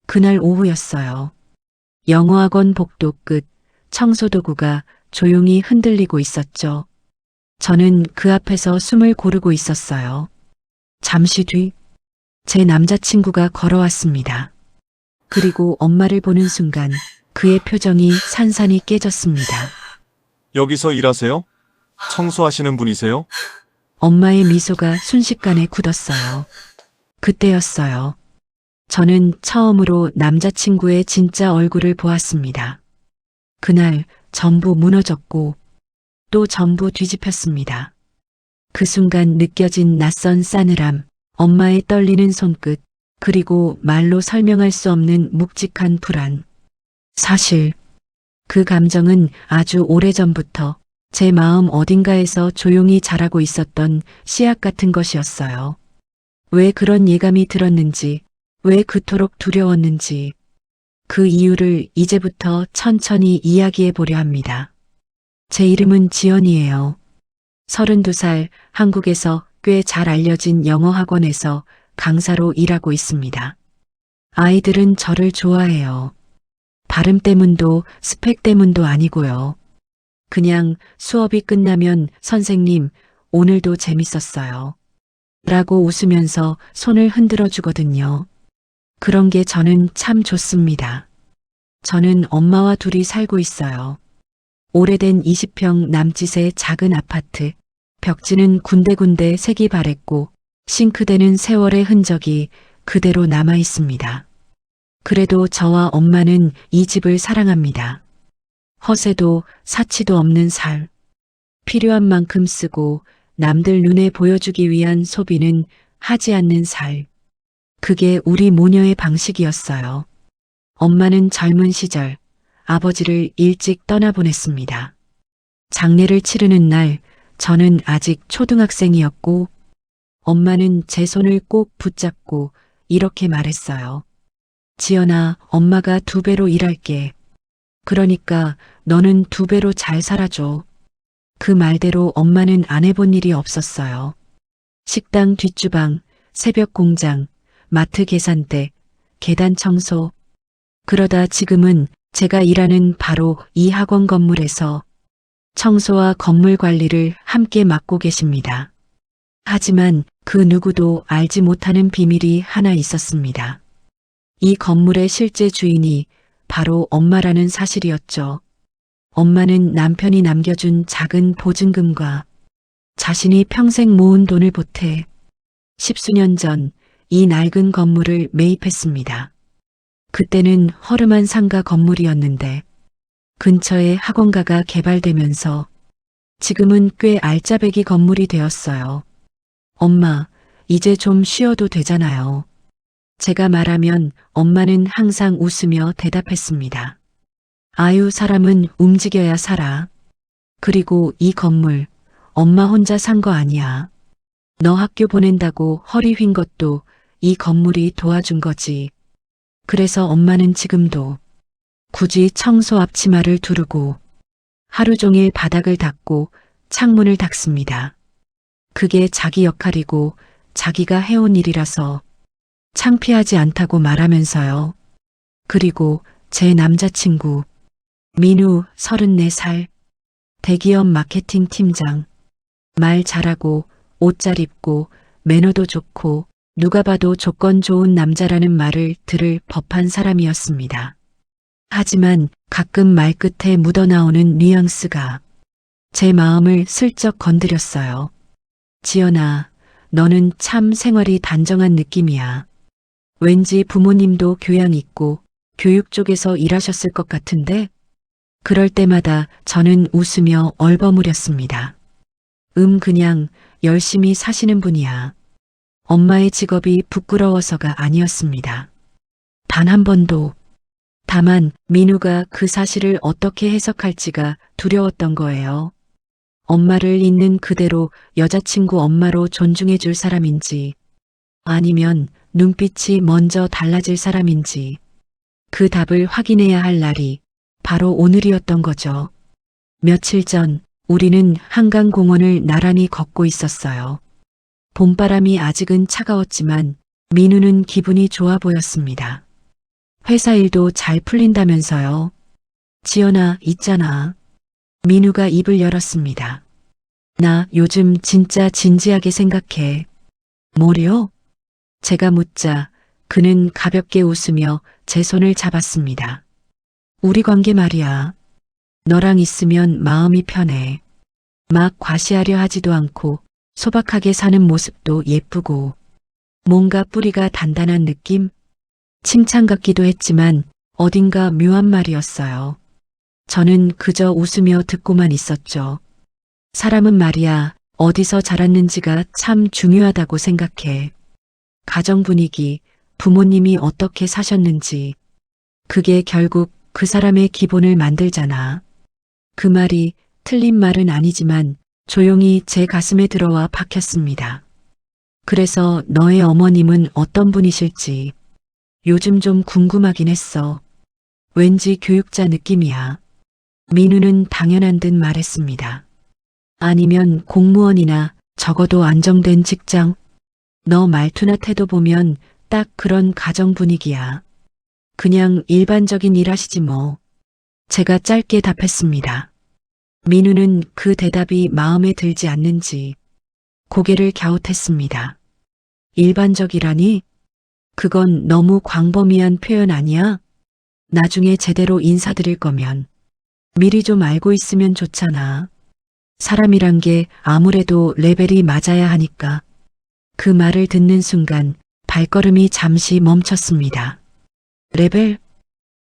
그날 오후였어요. 영어학원 복도 끝 청소도구가 조용히 흔들리고 있었죠. 저는 그 앞에서 숨을 고르고 있었어요. 잠시 뒤 제 남자친구가 걸어왔습니다. 그리고 엄마를 보는 순간 그의 표정이 산산이 깨졌습니다. 여기서 일하세요? 청소하시는 분이세요? 엄마의 미소가 순식간에 굳었어요. 그때였어요. 저는 처음으로 남자친구의 진짜 얼굴을 보았습니다. 그날 전부 무너졌고 또 전부 뒤집혔습니다. 그 순간 느껴진 낯선 싸늘함, 엄마의 떨리는 손끝, 그리고 말로 설명할 수 없는 묵직한 불안. 사실 그 감정은 아주 오래전부터 제 마음 어딘가에서 조용히 자라고 있었던 씨앗 같은 것이었어요. 왜 그런 예감이 들었는지, 왜 그토록 두려웠는지, 그 이유를 이제부터 천천히 이야기해 보려 합니다. 제 이름은 지연이에요. 32살, 한국에서 꽤 잘 알려진 영어 학원에서 강사로 일하고 있습니다. 아이들은 저를 좋아해요. 발음 때문도 스펙 때문도 아니고요. 그냥 수업이 끝나면 선생님, 오늘도 재밌었어요. 라고 웃으면서 손을 흔들어 주거든요. 그런 게 저는 참 좋습니다. 저는 엄마와 둘이 살고 있어요. 오래된 20평 남짓의 작은 아파트, 벽지는 군데군데 색이 바랬고 싱크대는 세월의 흔적이 그대로 남아 있습니다. 그래도 저와 엄마는 이 집을 사랑합니다. 허세도 사치도 없는 살. 필요한 만큼 쓰고 남들 눈에 보여주기 위한 소비는 하지 않는 살. 그게 우리 모녀의 방식이었어요. 엄마는 젊은 시절 아버지를 일찍 떠나보냈습니다. 장례를 치르는 날 저는 아직 초등학생이었고 엄마는 제 손을 꼭 붙잡고 이렇게 말했어요. 지연아, 엄마가 2배로 일할게. 그러니까 너는 2배로 잘 살아줘. 그 말대로 엄마는 안 해본 일이 없었어요. 식당 뒷주방, 새벽 공장, 마트 계산대, 계단 청소. 그러다 지금은 제가 일하는 바로 이 학원 건물에서 청소와 건물 관리를 함께 맡고 계십니다. 하지만 그 누구도 알지 못하는 비밀이 하나 있었습니다. 이 건물의 실제 주인이 바로 엄마라는 사실이었죠. 엄마는 남편이 남겨준 작은 보증금과 자신이 평생 모은 돈을 보태 10수년 전 이 낡은 건물을 매입했습니다. 그때는 허름한 상가 건물이었는데 근처에 학원가가 개발되면서 지금은 꽤 알짜배기 건물이 되었어요. 엄마, 이제 좀 쉬어도 되잖아요. 제가 말하면 엄마는 항상 웃으며 대답했습니다. 아유, 사람은 움직여야 살아. 그리고 이 건물, 엄마 혼자 산 거 아니야. 너 학교 보낸다고 허리 휜 것도 이 건물이 도와준 거지. 그래서 엄마는 지금도 굳이 청소 앞치마를 두르고 하루 종일 바닥을 닦고 창문을 닦습니다. 그게 자기 역할이고 자기가 해온 일이라서 창피하지 않다고 말하면서요. 그리고 제 남자친구 민우 34살 대기업 마케팅 팀장 말 잘하고 옷 잘 입고 매너도 좋고 누가 봐도 조건 좋은 남자라는 말을 들을 법한 사람이었습니다. 하지만 가끔 말끝에 묻어나오는 뉘앙스가 제 마음을 슬쩍 건드렸어요. 지연아, 너는 참 생활이 단정한 느낌이야. 왠지 부모님도 교양 있고 교육 쪽에서 일하셨을 것 같은데? 그럴 때마다 저는 웃으며 얼버무렸습니다. 그냥 열심히 사시는 분이야. 엄마의 직업이 부끄러워서가 아니었습니다. 단 한 번도. 다만 민우가 그 사실을 어떻게 해석할지가 두려웠던 거예요. 엄마를 있는 그대로 여자친구 엄마로 존중해 줄 사람인지 아니면 눈빛이 먼저 달라질 사람인지 그 답을 확인해야 할 날이 바로 오늘이었던 거죠. 며칠 전 우리는 한강공원을 나란히 걷고 있었어요. 봄바람이 아직은 차가웠지만 민우는 기분이 좋아 보였습니다. 회사 일도 잘 풀린다면서요. 지연아, 있잖아. 민우가 입을 열었습니다. 나 요즘 진짜 진지하게 생각해. 뭐려? 제가 묻자 그는 가볍게 웃으며 제 손을 잡았습니다. 우리 관계 말이야. 너랑 있으면 마음이 편해. 막 과시하려 하지도 않고 소박하게 사는 모습도 예쁘고 뭔가 뿌리가 단단한 느낌? 칭찬 같기도 했지만 어딘가 묘한 말이었어요. 저는 그저 웃으며 듣고만 있었죠. 사람은 말이야 어디서 자랐는지가 참 중요하다고 생각해. 가정 분위기, 부모님이 어떻게 사셨는지, 그게 결국 그 사람의 기본을 만들잖아. 그 말이 틀린 말은 아니지만 조용히 제 가슴에 들어와 박혔습니다. 그래서 너의 어머님은 어떤 분이실지 요즘 좀 궁금하긴 했어. 왠지 교육자 느낌이야. 민우는 당연한 듯 말했습니다. 아니면 공무원이나 적어도 안정된 직장. 너 말투나 태도 보면 딱 그런 가정 분위기야. 그냥 일반적인 일 하시지 뭐. 제가 짧게 답했습니다. 민우는 그 대답이 마음에 들지 않는지 고개를 갸웃했습니다. 일반적이라니? 그건 너무 광범위한 표현 아니야? 나중에 제대로 인사드릴 거면 미리 좀 알고 있으면 좋잖아. 사람이란 게 아무래도 레벨이 맞아야 하니까. 그 말을 듣는 순간 발걸음이 잠시 멈췄습니다. 레벨?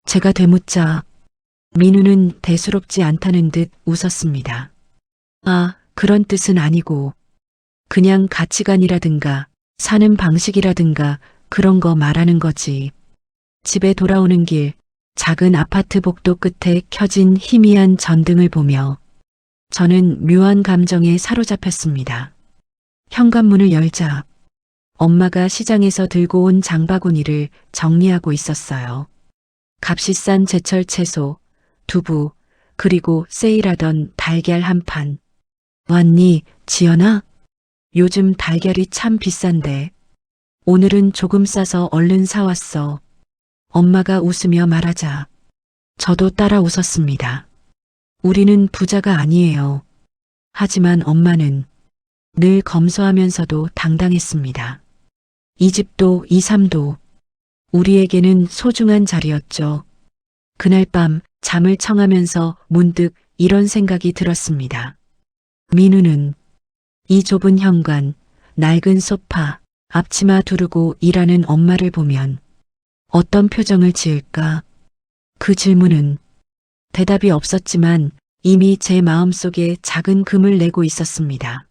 제가 되묻자 민우는 대수롭지 않다는 듯 웃었습니다. 아, 그런 뜻은 아니고 그냥 가치관이라든가 사는 방식이라든가 그런 거 말하는 거지. 집에 돌아오는 길 작은 아파트 복도 끝에 켜진 희미한 전등을 보며 저는 묘한 감정에 사로잡혔습니다. 현관문을 열자 엄마가 시장에서 들고 온 장바구니를 정리하고 있었어요. 값이 싼 제철 채소, 두부, 그리고 세일하던 달걀 한 판. 왔니, 지연아? 요즘 달걀이 참 비싼데. 오늘은 조금 싸서 얼른 사왔어. 엄마가 웃으며 말하자 저도 따라 웃었습니다. 우리는 부자가 아니에요. 하지만 엄마는 늘 검소하면서도 당당했습니다. 이 집도 이 삶도 우리에게는 소중한 자리였죠. 그날 밤 잠을 청하면서 문득 이런 생각이 들었습니다. 민우는 이 좁은 현관, 낡은 소파, 앞치마 두르고 일하는 엄마를 보면 어떤 표정을 지을까? 그 질문은 대답이 없었지만 이미 제 마음속에 작은 금을 내고 있었습니다.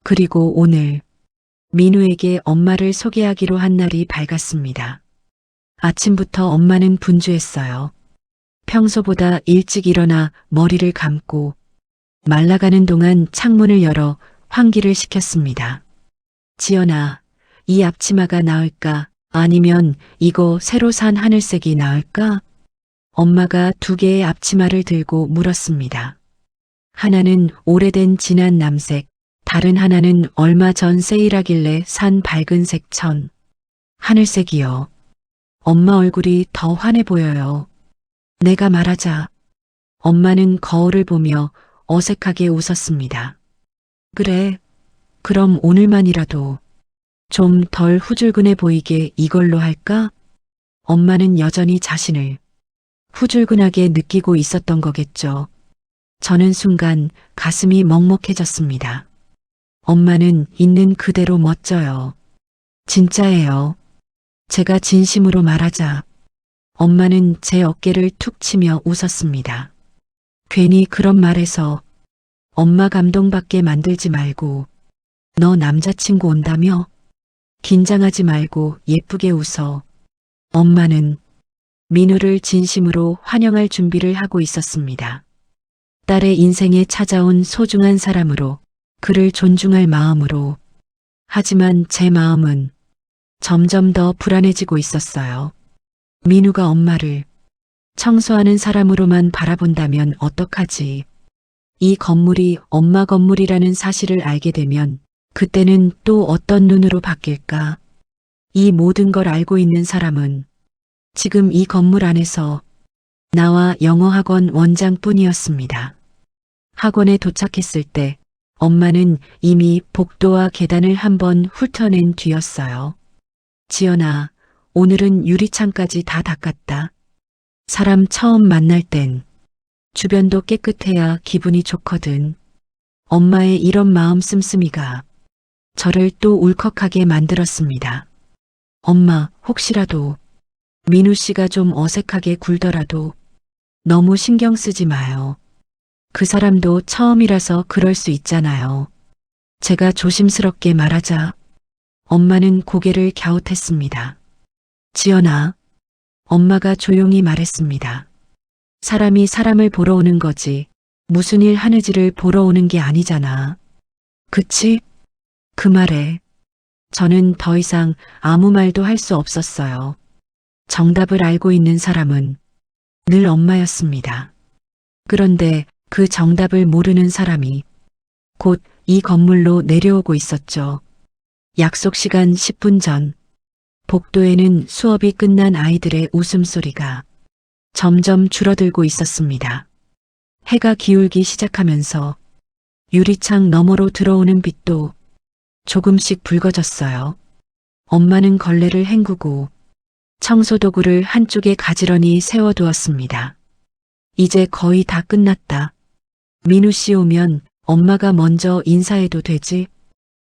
그리고 오늘 민우에게 엄마를 소개하기로 한 날이 밝았습니다. 아침부터 엄마는 분주했어요. 평소보다 일찍 일어나 머리를 감고 말라가는 동안 창문을 열어 환기를 시켰습니다. 지연아, 이 앞치마가 나을까? 아니면 이거 새로 산 하늘색이 나을까? 엄마가 두 개의 앞치마를 들고 물었습니다. 하나는 오래된 진한 남색, 다른 하나는 얼마 전 세일하길래 산 밝은 색천. 하늘색이요. 엄마 얼굴이 더 환해 보여요. 내가 말하자 엄마는 거울을 보며 어색하게 웃었습니다. 그래, 그럼 오늘만이라도 좀 덜 후줄근해 보이게 이걸로 할까? 엄마는 여전히 자신을 후줄근하게 느끼고 있었던 거겠죠. 저는 순간 가슴이 먹먹해졌습니다. 엄마는 있는 그대로 멋져요. 진짜예요. 제가 진심으로 말하자 엄마는 제 어깨를 툭 치며 웃었습니다. 괜히 그런 말에서 엄마 감동받게 만들지 말고 너 남자친구 온다며? 긴장하지 말고 예쁘게 웃어. 엄마는 민우를 진심으로 환영할 준비를 하고 있었습니다. 딸의 인생에 찾아온 소중한 사람으로 그를 존중할 마음으로. 하지만 제 마음은 점점 더 불안해지고 있었어요. 민우가 엄마를 청소하는 사람으로만 바라본다면 어떡하지? 이 건물이 엄마 건물이라는 사실을 알게 되면 그때는 또 어떤 눈으로 바뀔까? 이 모든 걸 알고 있는 사람은 지금 이 건물 안에서 나와 영어학원 원장뿐이었습니다. 학원에 도착했을 때 엄마는 이미 복도와 계단을 한번 훑어낸 뒤였어요. 지연아, 오늘은 유리창까지 다 닦았다. 사람 처음 만날 땐 주변도 깨끗해야 기분이 좋거든. 엄마의 이런 마음 씀씀이가 저를 또 울컥하게 만들었습니다. 엄마, 혹시라도 민우 씨가 좀 어색하게 굴더라도 너무 신경 쓰지 마요. 그 사람도 처음이라서 그럴 수 있잖아요. 제가 조심스럽게 말하자 엄마는 고개를 갸웃했습니다. 지연아, 엄마가 조용히 말했습니다. 사람이 사람을 보러 오는 거지 무슨 일 하는지를 보러 오는 게 아니잖아. 그치? 그 말에 저는 더 이상 아무 말도 할 수 없었어요. 정답을 알고 있는 사람은 늘 엄마였습니다. 그런데 그 정답을 모르는 사람이 곧 이 건물로 내려오고 있었죠. 약속 시간 10분 전, 복도에는 수업이 끝난 아이들의 웃음소리가 점점 줄어들고 있었습니다. 해가 기울기 시작하면서 유리창 너머로 들어오는 빛도 조금씩 붉어졌어요. 엄마는 걸레를 헹구고 청소도구를 한쪽에 가지런히 세워두었습니다. 이제 거의 다 끝났다. 민우 씨 오면 엄마가 먼저 인사해도 되지?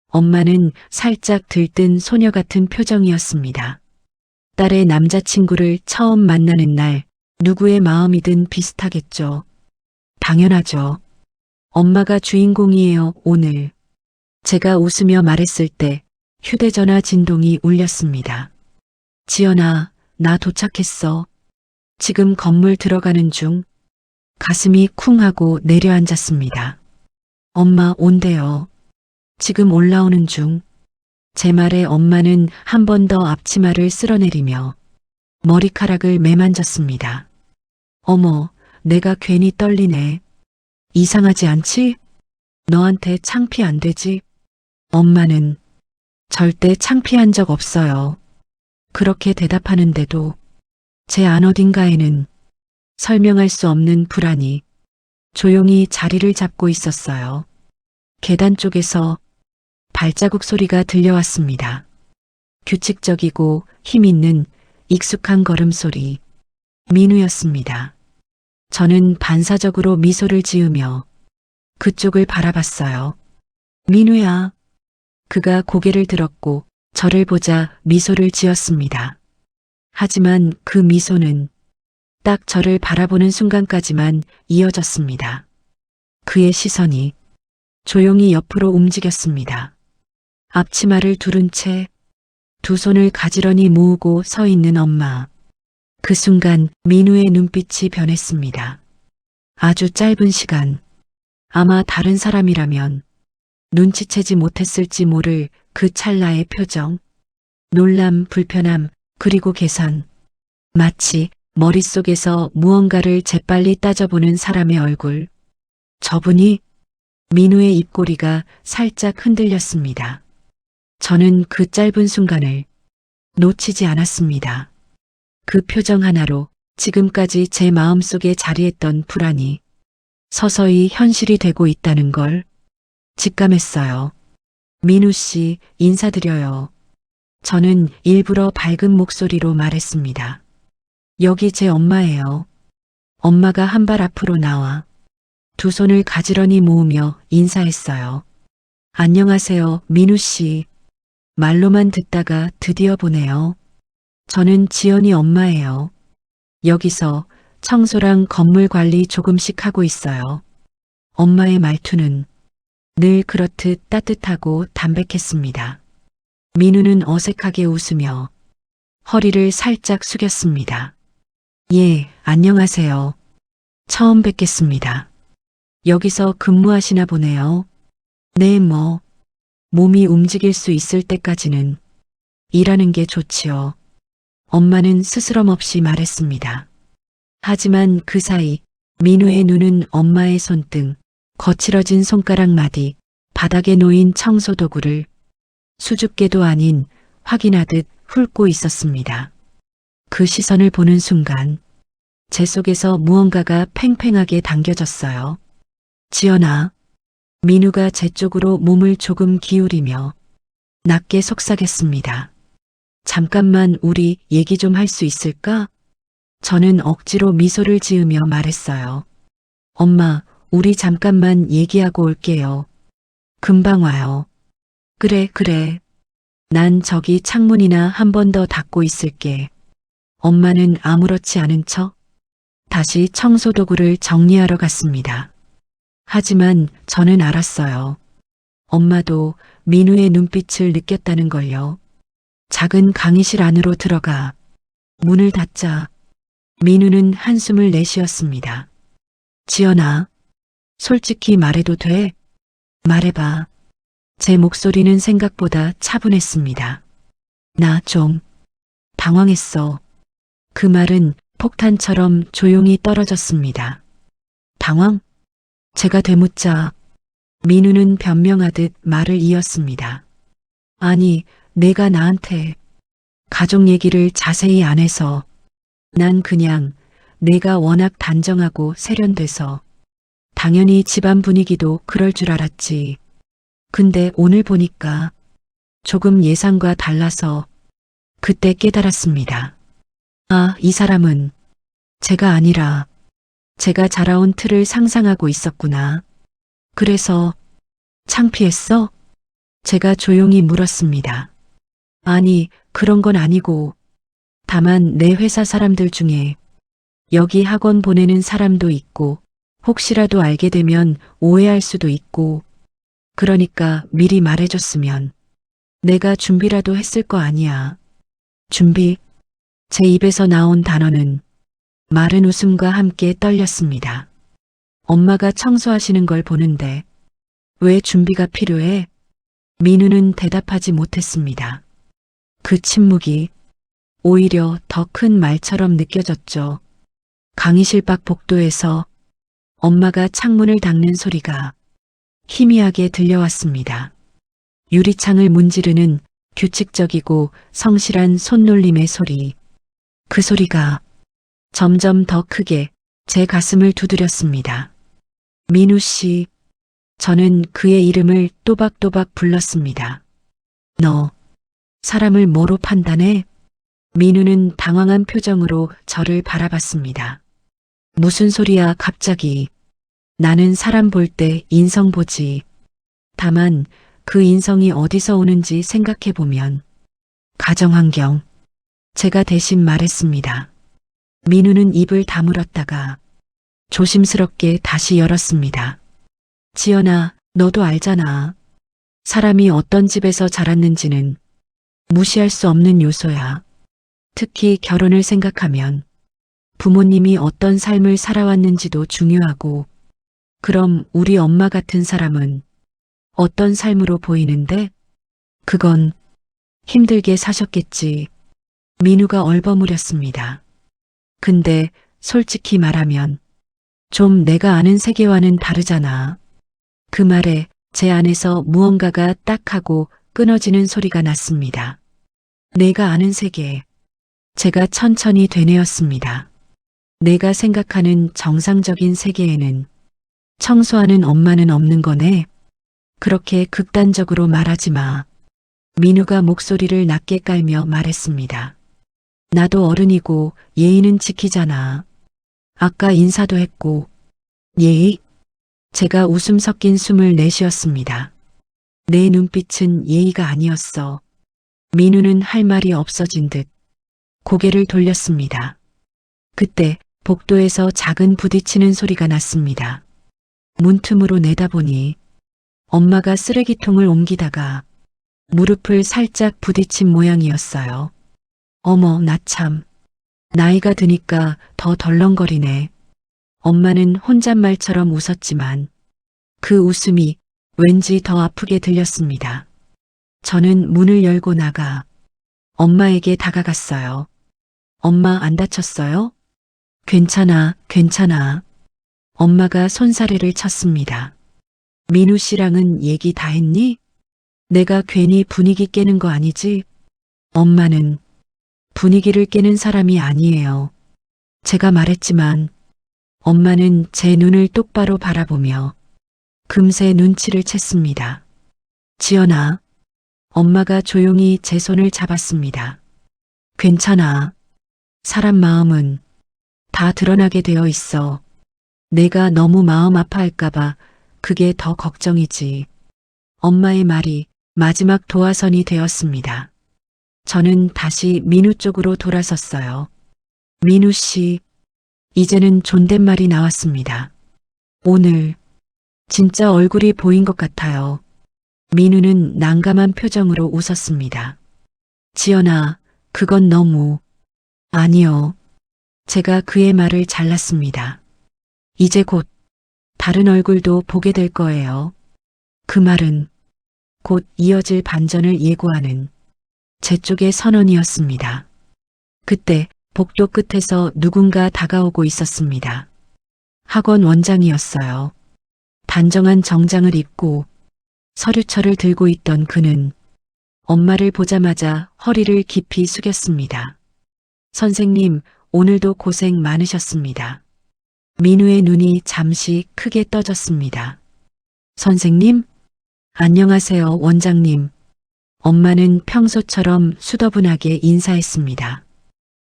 엄마는 살짝 들뜬 소녀 같은 표정이었습니다. 딸의 남자친구를 처음 만나는 날 누구의 마음이든 비슷하겠죠. 당연하죠. 엄마가 주인공이에요, 오늘. 제가 웃으며 말했을 때 휴대전화 진동이 울렸습니다. 지연아, 나 도착했어. 지금 건물 들어가는 중. 가슴이 쿵 하고 내려앉았습니다. 엄마 온대요. 지금 올라오는 중. 제 말에 엄마는 한 번 더 앞치마를 쓸어내리며 머리카락을 매만졌습니다. 어머, 내가 괜히 떨리네. 이상하지 않지? 너한테 창피 안 되지? 엄마는 절대 창피한 적 없어요. 그렇게 대답하는데도 제 안 어딘가에는 설명할 수 없는 불안이 조용히 자리를 잡고 있었어요. 계단 쪽에서 발자국 소리가 들려왔습니다. 규칙적이고 힘있는 익숙한 걸음소리. 민우였습니다. 저는 반사적으로 미소를 지으며 그쪽을 바라봤어요. 민우야. 그가 고개를 들었고 저를 보자 미소를 지었습니다. 하지만 그 미소는 딱 저를 바라보는 순간까지만 이어졌습니다. 그의 시선이 조용히 옆으로 움직였습니다. 앞치마를 두른 채 두 손을 가지런히 모으고 서 있는 엄마. 그 순간 민우의 눈빛이 변했습니다. 아주 짧은 시간, 아마 다른 사람이라면 눈치채지 못했을지 모를 그 찰나의 표정, 놀람, 불편함, 그리고 개선. 마치 머릿속에서 무언가를 재빨리 따져보는 사람의 얼굴. 저분이 민우의 입꼬리가 살짝 흔들렸습니다. 저는 그 짧은 순간을 놓치지 않았습니다. 그 표정 하나로 지금까지 제 마음속에 자리했던 불안이 서서히 현실이 되고 있다는 걸 직감했어요. 민우 씨, 인사드려요. 저는 일부러 밝은 목소리로 말했습니다. 여기 제 엄마예요. 엄마가 한 발 앞으로 나와 두 손을 가지런히 모으며 인사했어요. 안녕하세요, 민우 씨. 말로만 듣다가 드디어 보네요. 저는 지연이 엄마예요. 여기서 청소랑 건물 관리 조금씩 하고 있어요. 엄마의 말투는 늘 그렇듯 따뜻하고 담백했습니다. 민우는 어색하게 웃으며 허리를 살짝 숙였습니다. 예, 안녕하세요. 처음 뵙겠습니다. 여기서 근무하시나 보네요. 네, 몸이 움직일 수 있을 때까지는 일하는 게 좋지요. 엄마는 스스럼 없이 말했습니다. 하지만 그 사이 민우의 눈은 엄마의 손등, 거칠어진 손가락 마디, 바닥에 놓인 청소도구를 수줍게도 아닌 확인하듯 훑고 있었습니다. 그 시선을 보는 순간 제 속에서 무언가가 팽팽하게 당겨졌어요. 지연아. 민우가 제 쪽으로 몸을 조금 기울이며 낮게 속삭였습니다. 잠깐만 우리 얘기 좀 할 수 있을까? 저는 억지로 미소를 지으며 말했어요. 엄마, 우리 잠깐만 얘기하고 올게요. 금방 와요. 그래, 그래. 난 저기 창문이나 한 번 더 닫고 있을게. 엄마는 아무렇지 않은 척 다시 청소도구를 정리하러 갔습니다. 하지만 저는 알았어요. 엄마도 민우의 눈빛을 느꼈다는 걸요. 작은 강의실 안으로 들어가 문을 닫자 민우는 한숨을 내쉬었습니다. 지연아, 솔직히 말해도 돼? 말해봐. 제 목소리는 생각보다 차분했습니다. 나 좀 당황했어. 그 말은 폭탄처럼 조용히 떨어졌습니다. 당황? 제가 되묻자 민우는 변명하듯 말을 이었습니다. 아니, 내가 나한테 가족 얘기를 자세히 안 해서 난 그냥 내가 워낙 단정하고 세련돼서 당연히 집안 분위기도 그럴 줄 알았지. 근데 오늘 보니까 조금 예상과 달라서 그때 깨달았습니다. 아, 이 사람은 제가 아니라 제가 자라온 틀을 상상하고 있었구나. 그래서 창피했어? 제가 조용히 물었습니다. 아니, 그런 건 아니고 다만 내 회사 사람들 중에 여기 학원 보내는 사람도 있고 혹시라도 알게 되면 오해할 수도 있고 그러니까 미리 말해줬으면 내가 준비라도 했을 거 아니야. 준비? 제 입에서 나온 단어는 마른 웃음과 함께 떨렸습니다. 엄마가 청소하시는 걸 보는데 왜 준비가 필요해? 민우는 대답하지 못했습니다. 그 침묵이 오히려 더 큰 말처럼 느껴졌죠. 강의실 밖 복도에서 엄마가 창문을 닦는 소리가 희미하게 들려왔습니다. 유리창을 문지르는 규칙적이고 성실한 손놀림의 소리. 그 소리가 점점 더 크게 제 가슴을 두드렸습니다. 민우 씨, 저는 그의 이름을 또박또박 불렀습니다. 너, 사람을 뭐로 판단해? 민우는 당황한 표정으로 저를 바라봤습니다. 무슨 소리야 갑자기. 나는 사람 볼 때 인성 보지. 다만 그 인성이 어디서 오는지 생각해보면 가정환경. 제가 대신 말했습니다. 민우는 입을 다물었다가 조심스럽게 다시 열었습니다. 지연아, 너도 알잖아. 사람이 어떤 집에서 자랐는지는 무시할 수 없는 요소야. 특히 결혼을 생각하면 부모님이 어떤 삶을 살아왔는지도 중요하고, 그럼 우리 엄마 같은 사람은 어떤 삶으로 보이는데? 그건 힘들게 사셨겠지. 민우가 얼버무렸습니다. 근데 솔직히 말하면 좀 내가 아는 세계와는 다르잖아. 그 말에 제 안에서 무언가가 딱 하고 끊어지는 소리가 났습니다. 내가 아는 세계. 제가 천천히 되뇌었습니다. 내가 생각하는 정상적인 세계에는 청소하는 엄마는 없는 거네. 그렇게 극단적으로 말하지 마. 민우가 목소리를 낮게 깔며 말했습니다. 나도 어른이고 예의는 지키잖아. 아까 인사도 했고. 예의? 제가 웃음 섞인 숨을 내쉬었습니다. 내 눈빛은 예의가 아니었어. 민우는 할 말이 없어진 듯 고개를 돌렸습니다. 그때 복도에서 작은 부딪히는 소리가 났습니다. 문틈으로 내다보니 엄마가 쓰레기통을 옮기다가 무릎을 살짝 부딪힌 모양이었어요. 어머, 나 참. 나이가 드니까 더 덜렁거리네. 엄마는 혼잣말처럼 웃었지만 그 웃음이 왠지 더 아프게 들렸습니다. 저는 문을 열고 나가 엄마에게 다가갔어요. 엄마 안 다쳤어요? 괜찮아, 괜찮아. 엄마가 손사래를 쳤습니다. 민우 씨랑은 얘기 다 했니? 내가 괜히 분위기 깨는 거 아니지? 엄마는 분위기를 깨는 사람이 아니에요. 제가 말했지만 엄마는 제 눈을 똑바로 바라보며 금세 눈치를 챘습니다. 지연아, 엄마가 조용히 제 손을 잡았습니다. 괜찮아. 사람 마음은 다 드러나게 되어 있어. 내가 너무 마음 아파할까봐 그게 더 걱정이지. 엄마의 말이 마지막 도화선이 되었습니다. 저는 다시 민우 쪽으로 돌아섰어요. 민우 씨, 이제는 존댓말이 나왔습니다. 오늘 진짜 얼굴이 보인 것 같아요. 민우는 난감한 표정으로 웃었습니다. 지연아, 그건 너무... 아니요. 제가 그의 말을 잘랐습니다. 이제 곧 다른 얼굴도 보게 될 거예요. 그 말은 곧 이어질 반전을 예고하는 제 쪽의 선언이었습니다. 그때 복도 끝에서 누군가 다가오고 있었습니다. 학원 원장이었어요. 단정한 정장을 입고 서류철을 들고 있던 그는 엄마를 보자마자 허리를 깊이 숙였습니다. 선생님, 오늘도 고생 많으셨습니다. 민우의 눈이 잠시 크게 떠졌습니다. 선생님? 안녕하세요, 원장님. 엄마는 평소처럼 수더분하게 인사했습니다.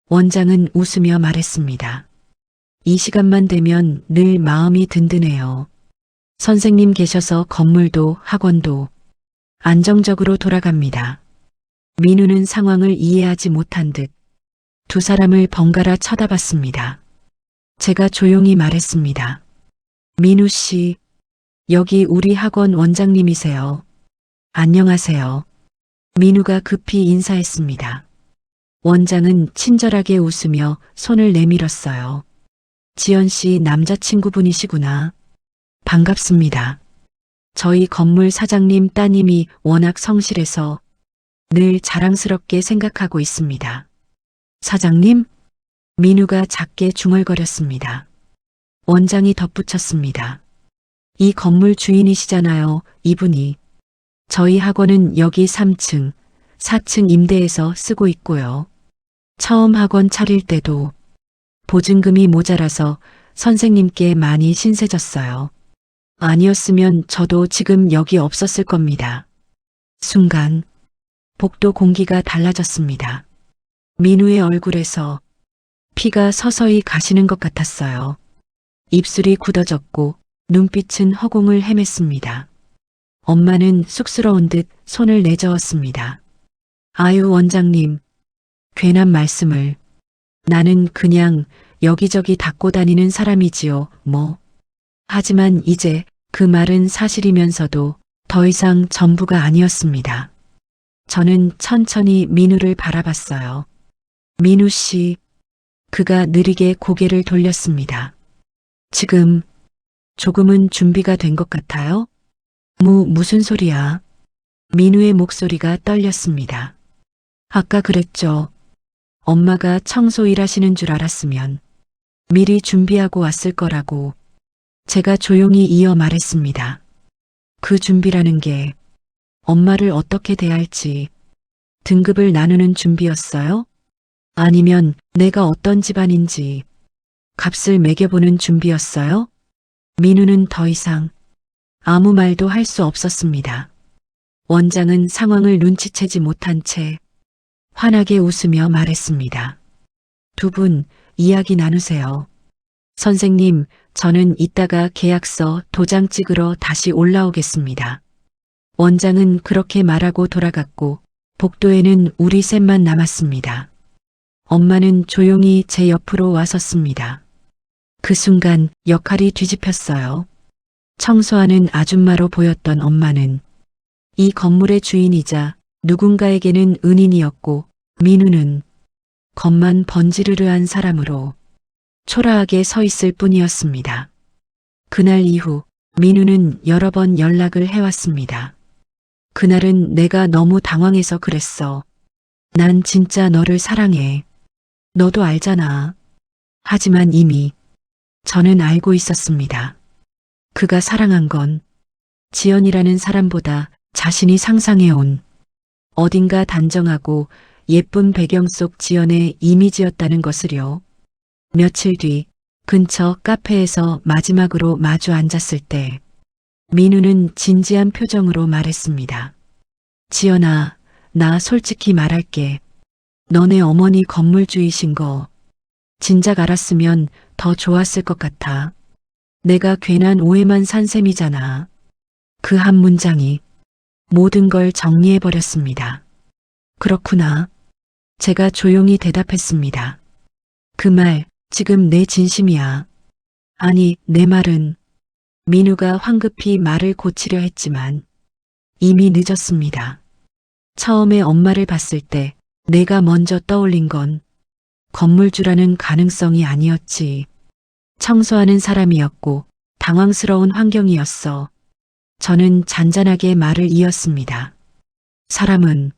원장은 웃으며 말했습니다. 이 시간만 되면 늘 마음이 든든해요. 선생님 계셔서 건물도 학원도 안정적으로 돌아갑니다. 민우는 상황을 이해하지 못한 듯 두 사람을 번갈아 쳐다봤습니다. 제가 조용히 말했습니다. 민우 씨, 여기 우리 학원 원장님이세요. 안녕하세요. 민우가 급히 인사했습니다. 원장은 친절하게 웃으며 손을 내밀었어요. 지연 씨 남자친구분이시구나. 반갑습니다. 저희 건물 사장님 따님이 워낙 성실해서 늘 자랑스럽게 생각하고 있습니다. 사장님? 민우가 작게 중얼거렸습니다. 원장이 덧붙였습니다. 이 건물 주인이시잖아요, 이분이. 저희 학원은 여기 3층, 4층 임대해서 쓰고 있고요. 처음 학원 차릴 때도 보증금이 모자라서 선생님께 많이 신세졌어요. 아니었으면 저도 지금 여기 없었을 겁니다. 순간 복도 공기가 달라졌습니다. 민우의 얼굴에서 피가 서서히 가시는 것 같았어요. 입술이 굳어졌고 눈빛은 허공을 헤맸습니다. 엄마는 쑥스러운 듯 손을 내저었습니다. 아유 원장님, 괜한 말씀을. 나는 그냥 여기저기 닦고 다니는 사람이지요, 뭐. 하지만 이제 그 말은 사실이면서도 더 이상 전부가 아니었습니다. 저는 천천히 민우를 바라봤어요. 민우 씨, 그가 느리게 고개를 돌렸습니다. 지금 조금은 준비가 된 것 같아요? 무슨 소리야? 민우의 목소리가 떨렸습니다. 아까 그랬죠. 엄마가 청소 일하시는 줄 알았으면 미리 준비하고 왔을 거라고. 제가 조용히 이어 말했습니다. 그 준비라는 게 엄마를 어떻게 대할지 등급을 나누는 준비였어요? 아니면 내가 어떤 집안인지 값을 매겨보는 준비였어요? 민우는 더 이상 아무 말도 할 수 없었습니다. 원장은 상황을 눈치채지 못한 채 환하게 웃으며 말했습니다. 두 분 이야기 나누세요. 선생님, 저는 이따가 계약서 도장 찍으러 다시 올라오겠습니다. 원장은 그렇게 말하고 돌아갔고 복도에는 우리 셋만 남았습니다. 엄마는 조용히 제 옆으로 와섰습니다. 그 순간 역할이 뒤집혔어요. 청소하는 아줌마로 보였던 엄마는 이 건물의 주인이자 누군가에게는 은인이었고 민우는 겉만 번지르르한 사람으로 초라하게 서 있을 뿐이었습니다. 그날 이후 민우는 여러 번 연락을 해왔습니다. 그날은 내가 너무 당황해서 그랬어. 난 진짜 너를 사랑해. 너도 알잖아. 하지만 이미 저는 알고 있었습니다. 그가 사랑한 건 지연이라는 사람보다 자신이 상상해온 어딘가 단정하고 예쁜 배경 속 지연의 이미지였다는 것을요. 며칠 뒤 근처 카페에서 마지막으로 마주 앉았을 때 민우는 진지한 표정으로 말했습니다. 지연아, 나 솔직히 말할게. 너네 어머니 건물주이신 거 진작 알았으면 더 좋았을 것 같아. 내가 괜한 오해만 산 셈이잖아. 그 한 문장이 모든 걸 정리해버렸습니다. 그렇구나. 제가 조용히 대답했습니다. 그 말 지금 내 진심이야. 아니, 내 말은. 민우가 황급히 말을 고치려 했지만 이미 늦었습니다. 처음에 엄마를 봤을 때 내가 먼저 떠올린 건 건물주라는 가능성이 아니었지. 청소하는 사람이었고 당황스러운 환경이었어. 저는 잔잔하게 말을 이었습니다. 사람은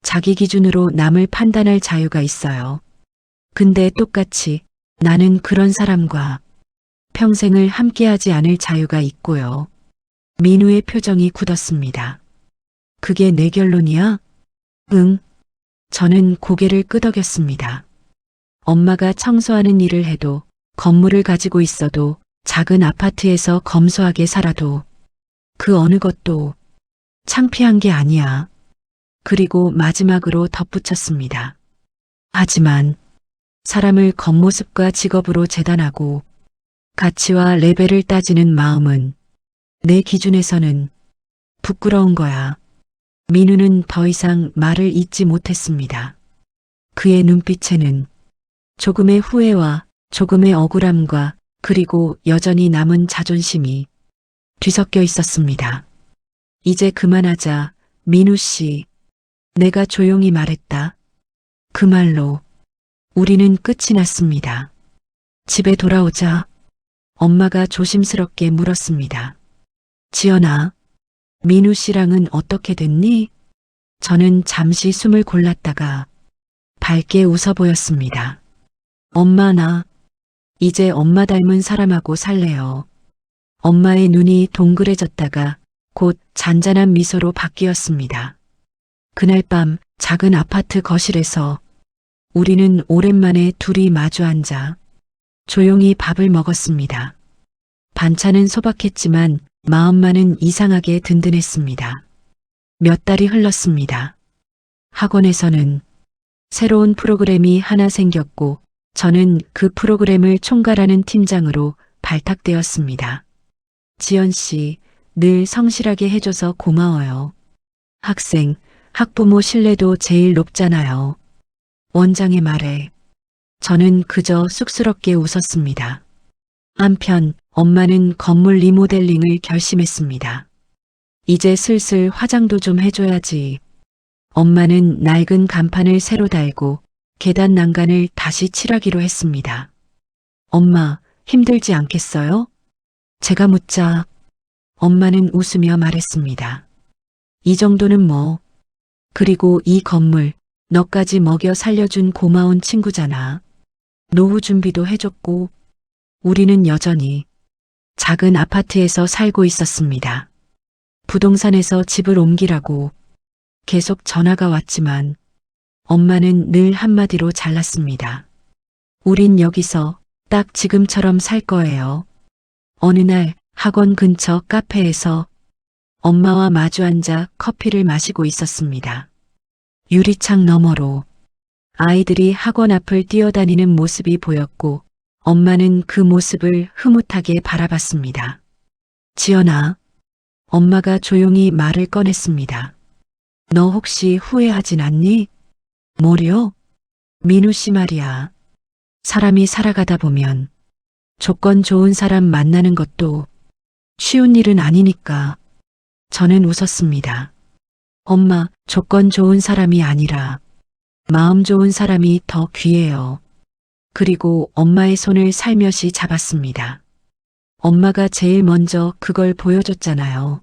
자기 기준으로 남을 판단할 자유가 있어요. 근데 똑같이 나는 그런 사람과 평생을 함께하지 않을 자유가 있고요. 민우의 표정이 굳었습니다. 그게 내 결론이야? 응. 저는 고개를 끄덕였습니다. 엄마가 청소하는 일을 해도, 건물을 가지고 있어도, 작은 아파트에서 검소하게 살아도 그 어느 것도 창피한 게 아니야. 그리고 마지막으로 덧붙였습니다. 하지만 사람을 겉모습과 직업으로 재단하고 가치와 레벨을 따지는 마음은 내 기준에서는 부끄러운 거야. 민우는 더 이상 말을 잇지 못했습니다. 그의 눈빛에는 조금의 후회와 조금의 억울함과 그리고 여전히 남은 자존심이 뒤섞여 있었습니다. 이제 그만하자, 민우 씨. 내가 조용히 말했다. 그 말로 우리는 끝이 났습니다. 집에 돌아오자 엄마가 조심스럽게 물었습니다. 지연아, 민우 씨랑은 어떻게 됐니? 저는 잠시 숨을 골랐다가 밝게 웃어 보였습니다. 엄마, 나 이제 엄마 닮은 사람하고 살래요. 엄마의 눈이 동그래졌다가 곧 잔잔한 미소로 바뀌었습니다. 그날 밤 작은 아파트 거실에서 우리는 오랜만에 둘이 마주 앉아 조용히 밥을 먹었습니다. 반찬은 소박했지만 마음만은 이상하게 든든했습니다. 몇 달이 흘렀습니다. 학원에서는 새로운 프로그램이 하나 생겼고 저는 그 프로그램을 총괄하는 팀장으로 발탁되었습니다. 지연 씨, 늘 성실하게 해줘서 고마워요. 학생, 학부모 신뢰도 제일 높잖아요. 원장의 말에 저는 그저 쑥스럽게 웃었습니다. 한편 엄마는 건물 리모델링을 결심했습니다. 이제 슬슬 화장도 좀 해줘야지. 엄마는 낡은 간판을 새로 달고 계단 난간을 다시 칠하기로 했습니다. 엄마, 힘들지 않겠어요? 제가 묻자 엄마는 웃으며 말했습니다. 이 정도는 뭐. 그리고 이 건물 너까지 먹여 살려준 고마운 친구잖아. 노후 준비도 해줬고 우리는 여전히 작은 아파트에서 살고 있었습니다. 부동산에서 집을 옮기라고 계속 전화가 왔지만 엄마는 늘 한마디로 잘랐습니다. 우린 여기서 딱 지금처럼 살 거예요. 어느 날 학원 근처 카페에서 엄마와 마주 앉아 커피를 마시고 있었습니다. 유리창 너머로 아이들이 학원 앞을 뛰어다니는 모습이 보였고 엄마는 그 모습을 흐뭇하게 바라봤습니다. 지연아, 엄마가 조용히 말을 꺼냈습니다. 너 혹시 후회하진 않니? 뭐려? 민우 씨 말이야. 사람이 살아가다 보면 조건 좋은 사람 만나는 것도 쉬운 일은 아니니까. 저는 웃었습니다. 엄마, 조건 좋은 사람이 아니라 마음 좋은 사람이 더 귀해요. 그리고 엄마의 손을 살며시 잡았습니다. 엄마가 제일 먼저 그걸 보여줬잖아요.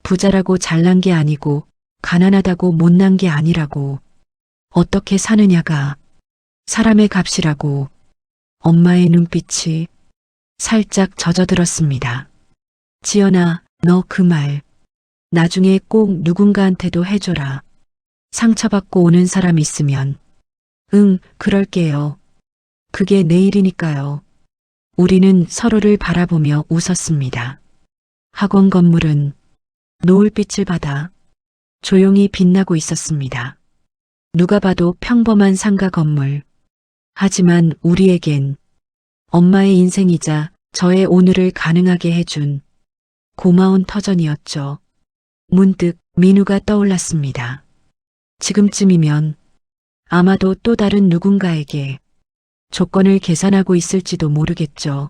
부자라고 잘난 게 아니고 가난하다고 못난 게 아니라고. 어떻게 사느냐가 사람의 값이라고. 엄마의 눈빛이 살짝 젖어들었습니다. 지연아, 너 그 말 나중에 꼭 누군가한테도 해줘라. 상처받고 오는 사람 있으면 응, 그럴게요. 그게 내일이니까요. 우리는 서로를 바라보며 웃었습니다. 학원 건물은 노을빛을 받아 조용히 빛나고 있었습니다. 누가 봐도 평범한 상가 건물. 하지만 우리에겐 엄마의 인생이자 저의 오늘을 가능하게 해준 고마운 터전이었죠. 문득 민우가 떠올랐습니다. 지금쯤이면 아마도 또 다른 누군가에게 조건을 계산하고 있을지도 모르겠죠.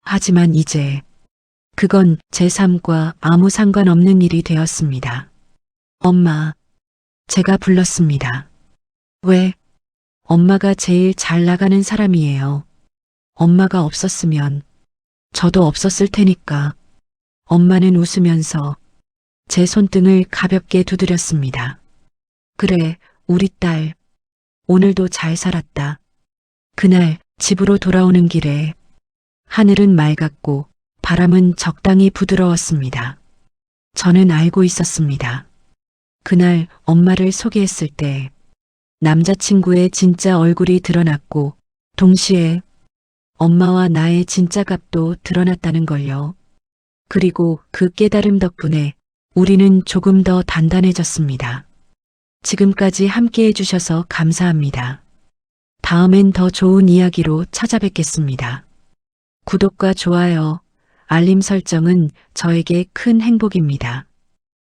하지만 이제 그건 제 삶과 아무 상관없는 일이 되었습니다. 엄마, 제가 불렀습니다. 왜? 엄마가 제일 잘 나가는 사람이에요. 엄마가 없었으면 저도 없었을 테니까. 엄마는 웃으면서 제 손등을 가볍게 두드렸습니다. 그래, 우리 딸. 오늘도 잘 살았다. 그날 집으로 돌아오는 길에 하늘은 맑았고 바람은 적당히 부드러웠습니다. 저는 알고 있었습니다. 그날 엄마를 소개했을 때 남자친구의 진짜 얼굴이 드러났고 동시에 엄마와 나의 진짜 값도 드러났다는 걸요. 그리고 그 깨달음 덕분에 우리는 조금 더 단단해졌습니다. 지금까지 함께 해주셔서 감사합니다. 다음엔 더 좋은 이야기로 찾아뵙겠습니다. 구독과 좋아요, 알림 설정은 저에게 큰 행복입니다.